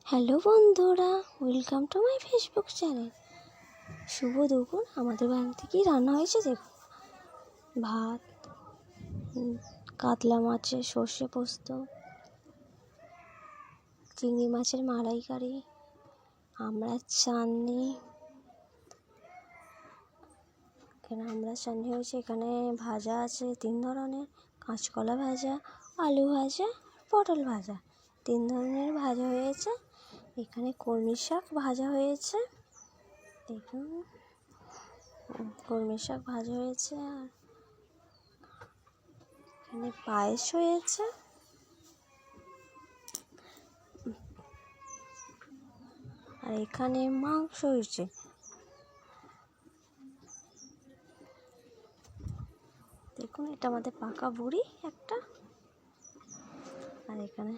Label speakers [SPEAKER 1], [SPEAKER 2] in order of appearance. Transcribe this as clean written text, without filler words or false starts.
[SPEAKER 1] Hello বন্ধুরা, welcome to my Facebook channel. শুভ দুপুর। আমাদের বাড়িতে কি রান্না হয়েছে দেখুন। ভাত, কাতলা মাছের সর্ষে পোস্ত, চিংড়ি মাছের মালাইকারি, আমড়ার চাটনি। হয়েছে। এখানে ভাজা আছে 3 ধরনের, কাঁচকলা ভাজা, আলু ভাজা, পটল ভাজা। 3 ধরনের ভাজা হয়েছে। এখানে কলমি শাক ভাজা হয়েছে, দেখুন কলমি শাক ভাজা হয়েছে। আর এখানে পায়েস হয়েছে। আর এখানে মাংস হয়েছে। দেখুন, এটা আমাদের পাকা বুড়ি একটা। আর এখানে